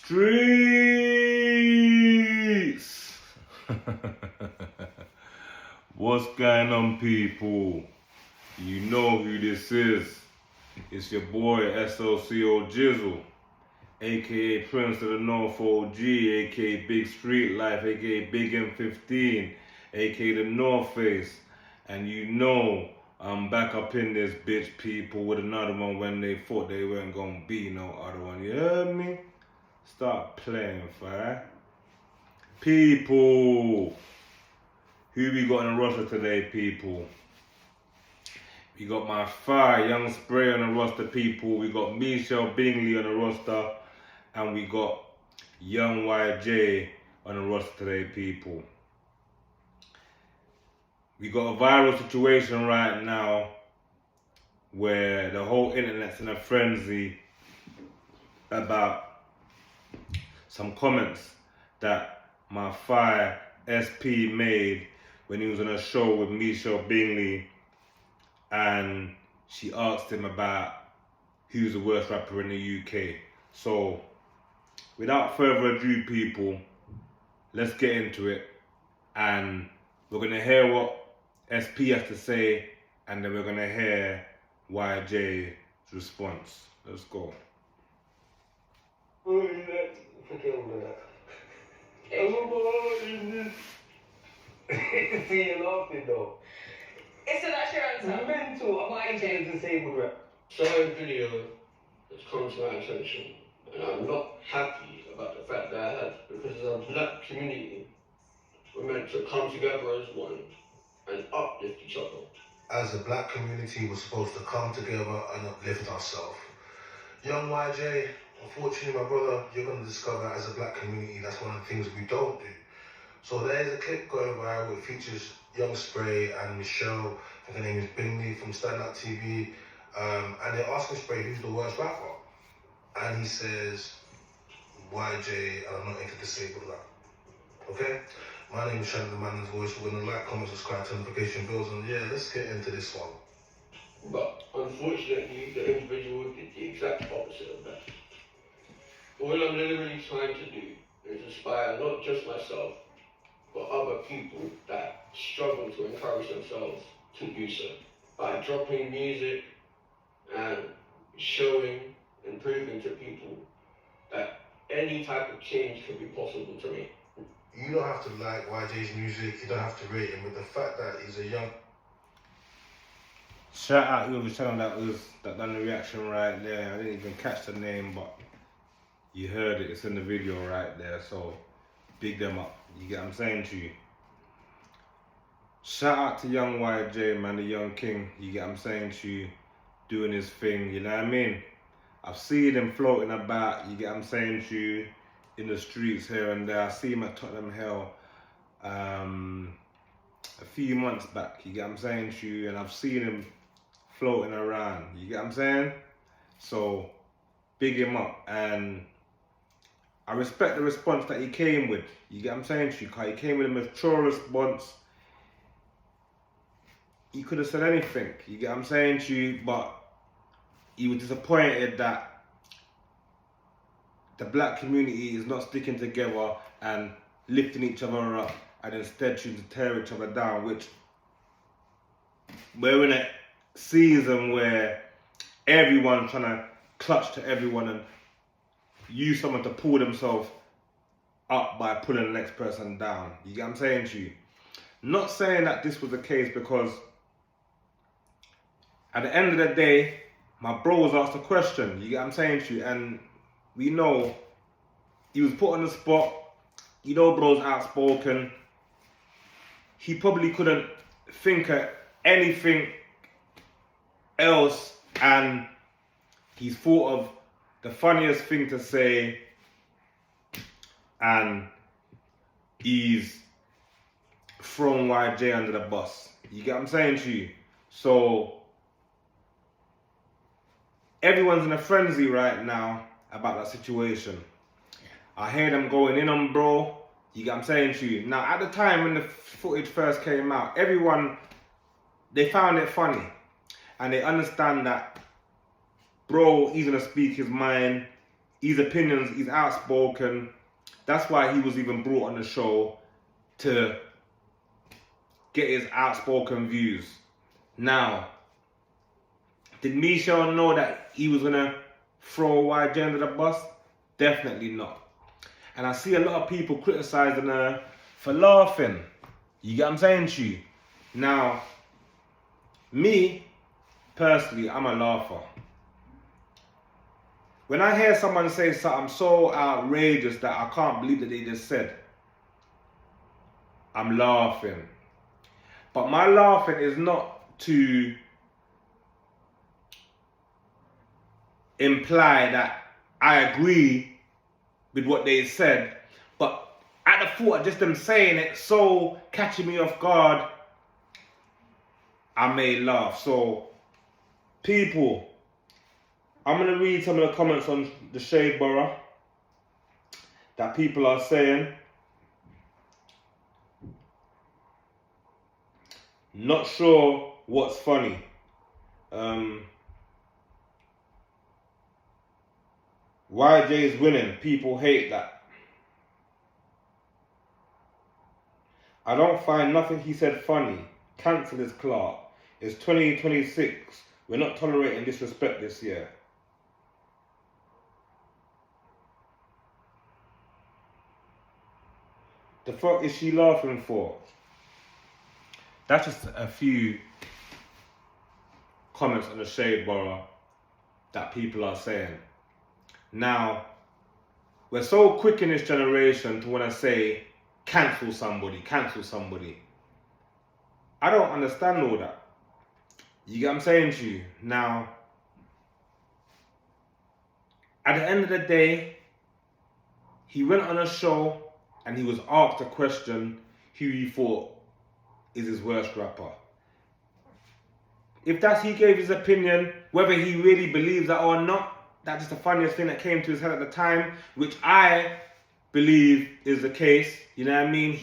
Streets! What's going on, people? You know who this is. It's your boy SOCO Jizzle, aka Prince of the North OG, aka Big Street Life, aka Big M15, aka the North Face. And you know I'm back up in this bitch, people, with another one when they thought they weren't gonna be no other one. You heard me? Start playing, fire. People, who we got in the roster today, people? We got my fire Young Spray on the roster, people. We got Michelle Bingley on the roster, and we got Young YJ on the roster today, people. We got a viral situation right now where the whole internet's in a frenzy about some comments that my fire SP made when he was on a show with Michelle Bingley, and she asked him about who's the worst rapper in the UK. So without further ado, people, let's get into it, and we're gonna hear what SP has to say, and then we're gonna hear YJ's response. Let's go. Forget all of that. See you laughing though. So that's your answer? Mental. I'm into the disabled rap. Certain video has come to my attention, and I'm not happy about the fact that I had, because as a black community, we're meant to come together as one and uplift each other. As a black community, we're supposed to come together and uplift ourselves. Young YJ, unfortunately, my brother, you're going to discover as a black community, that's one of the things we don't do. So there's a clip going viral. It features Young Spray and Michelle, I think her name is Bingley from Stand Up TV, and they're asking Spray who's the worst rapper. And he says, YJ, and I'm not into disabled rap. Okay? My name is Shannon the Man's Voice. We're going to like, comment, subscribe, turn notification bells, and yeah, let's get into this one. But unfortunately, the individual did the exact opposite of that. All I'm literally trying to do is inspire not just myself, but other people that struggle to encourage themselves to do so, by dropping music and showing and proving to people that any type of change can be possible to me. You don't have to like YJ's music, you don't have to rate him, but the fact that he's a young... Shout out whoever's channel that done the reaction right there. I didn't even catch the name, but you heard it. It's in the video right there. So big them up. You get what I'm saying to you? Shout out to Young YJ, man, the young king. You get what I'm saying to you? Doing his thing. You know what I mean? I've seen him floating about. You get what I'm saying to you? In the streets here and there. I see him at Tottenham Hill a few months back. You get what I'm saying to you? And I've seen him floating around. You get what I'm saying? So big him up, and I respect the response that he came with. You get what I'm saying to you? Because he came with a mature response. He could have said anything. You get what I'm saying to you? But he was disappointed that the black community is not sticking together and lifting each other up, and instead choosing to tear each other down, which we're in a season where everyone's trying to clutch to everyone and use someone to pull themselves up by pulling the next person down. You get what I'm saying to you? Not saying that this was the case, because at the end of the day, my bro was asked a question. You get what I'm saying to you? And we know he was put on the spot. You know, bro's outspoken. He probably couldn't think of anything else, and he's thought of the funniest thing to say, and he's thrown YJ under the bus. You get what I'm saying to you? So everyone's in a frenzy right now about that situation. I hear them going in on bro. You get what I'm saying to you? Now, at the time when the footage first came out, everyone, they found it funny. And they understand that bro, he's gonna speak his mind. his opinions, he's outspoken. That's why he was even brought on the show, to get his outspoken views. Now, did Michelle know that he was gonna throw YJ under the bus? Definitely not. And I see a lot of people criticizing her for laughing. You get what I'm saying to you? Now, me, personally, I'm a laugher. When I hear someone say something so outrageous that I can't believe that they just said, I'm laughing. But my laughing is not to imply that I agree with what they said, but at the thought of just them saying it so catching me off guard, I may laugh. So, people, I'm going to read some of the comments on the Shade Borough that people are saying. Not sure what's funny. YJ's winning. People hate that. I don't find nothing he said funny. Cancel his Clark. It's 2026. We're not tolerating disrespect this year. The fuck is she laughing for? That's just a few comments on the Shade Borough that people are saying. Now, we're so quick in this generation to want to say, cancel somebody, cancel somebody. I don't understand all that. You get what I'm saying to you? Now, at the end of the day, he went on a show and he was asked a question who he thought is his worst rapper. If he gave his opinion, whether he really believes that or not, that's just the funniest thing that came to his head at the time, which I believe is the case. You know what I mean?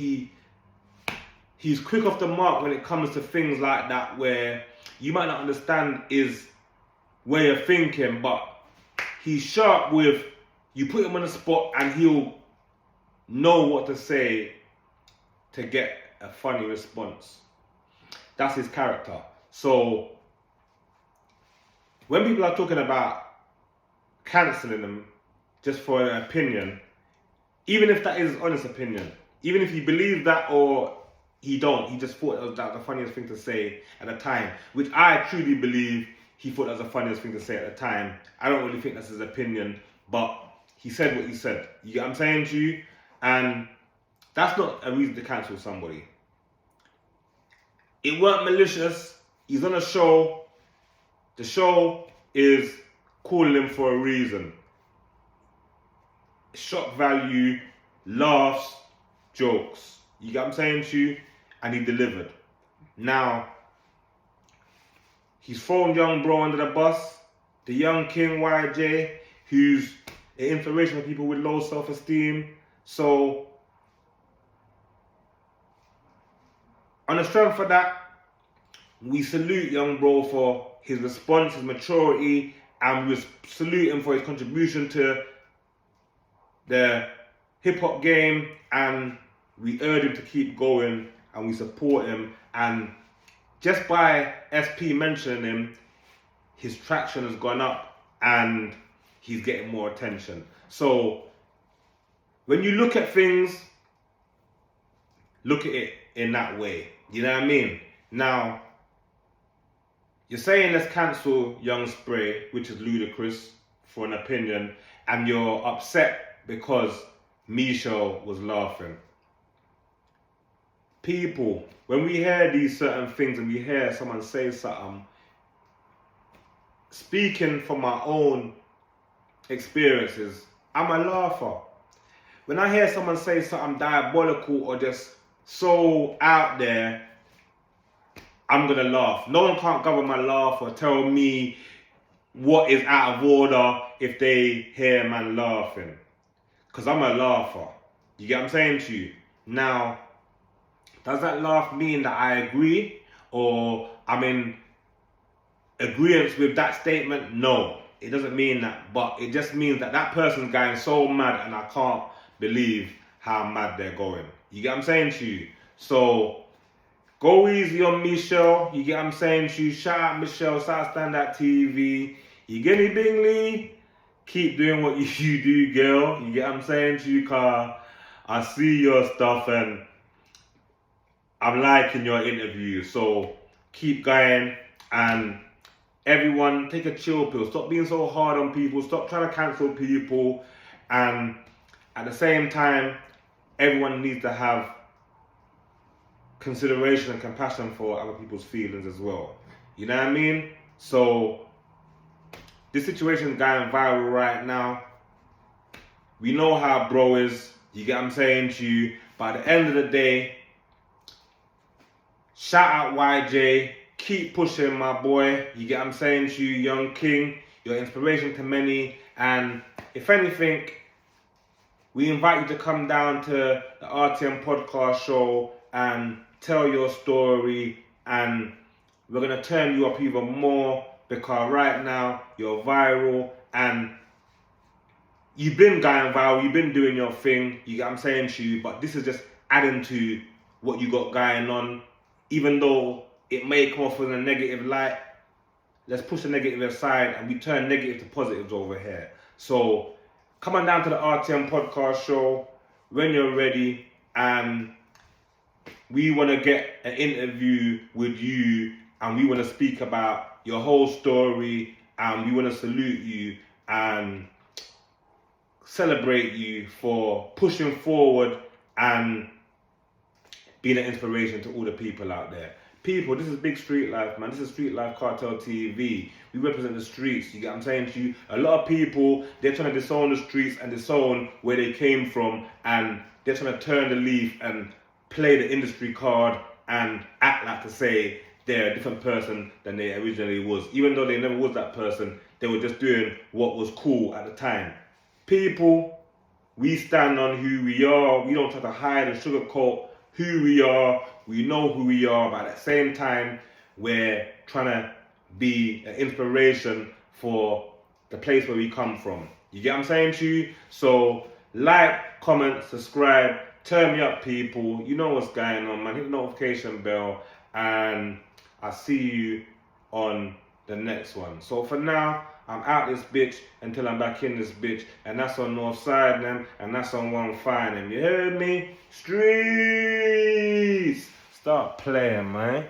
He's quick off the mark when it comes to things like that, where you might not understand his way of thinking, but he's sharp with, you put him on the spot and he'll know what to say to get a funny response. That's his character. So, when people are talking about cancelling him just for an opinion, even if that is his honest opinion, even if he believes that or he don't, he just thought that was the funniest thing to say at the time, which I truly believe he thought that was the funniest thing to say at the time. I don't really think that's his opinion, but he said what he said. You get what I'm saying to you? And that's not a reason to cancel somebody. It weren't malicious. He's on a show. The show is calling him for a reason. Shock value, laughs, jokes. You get what I'm saying to you? And he delivered. Now, he's thrown young bro under the bus. The young king YJ, who's an inspiration for people with low self-esteem. So, on the strength of that, we salute young bro for his response, his maturity, and we salute him for his contribution to the hip-hop game, and we urge him to keep going, and we support him. And just by SP mentioning him, his traction has gone up and he's getting more attention. So when you look at things, look at it in that way. You know what I mean? Now, you're saying let's cancel Young Spray, which is ludicrous for an opinion, and you're upset because Michelle was laughing. People, when we hear these certain things and we hear someone say something, speaking from my own experiences, I'm a laugher. When I hear someone say something diabolical or just so out there, I'm gonna laugh. No one can't govern my laugh or tell me what is out of order if they hear a man laughing. Because I'm a laugher. You get what I'm saying to you? Now, does that laugh mean that I agree or I'm in agreement with that statement? No, it doesn't mean that, but it just means that that person's going so mad, and I can't believe how mad they're going. You get what I'm saying to you? So go easy on Michelle. You get what I'm saying to you? Shout out Michelle, shout out Stand Out TV. You get me, Bingley? Keep doing what you do, girl. You get what I'm saying to you, car? I see your stuff and I'm liking your interview. So keep going, and everyone take a chill pill. Stop being so hard on people. Stop trying to cancel people. And at the same time, everyone needs to have consideration and compassion for other people's feelings as well. You know what I mean? So this situation is going viral right now. We know how bro is. You get what I'm saying to you? But at the end of the day, shout out YJ. Keep pushing, my boy. You get what I'm saying to you, young king. You're inspiration to many. And if anything, we invite you to come down to the RTM podcast show and tell your story. And we're going to turn you up even more, because right now you're viral and you've been going viral. You've been doing your thing. You get what I'm saying to you? But this is just adding to what you got going on. Even though it may come off in a negative light, let's push the negative aside and we turn negative to positives over here. So come on down to the RTM podcast show when you're ready, and we want to get an interview with you, and we want to speak about your whole story, and we want to salute you and celebrate you for pushing forward and being an inspiration to all the people out there. People, this is big street life, man. This is Street Life Cartel TV. We represent the streets. You get what I'm saying to you? A lot of people, they're trying to disown the streets and disown where they came from, and they're trying to turn the leaf and play the industry card and act like to say they're a different person than they originally was. Even though they never was that person, they were just doing what was cool at the time. People, we stand on who we are. We don't try to hide and sugarcoat who we are. We know who we are, but at the same time, we're trying to be an inspiration for the place where we come from. You get what I'm saying to you? So like, comment, subscribe, turn me up, people. You know what's going on, man. Hit the notification bell, and I'll see you on the next one. So for now, I'm out this bitch until I'm back in this bitch, and that's on Northside them, and that's on 1 them. You heard me? Streets! Start playing, man.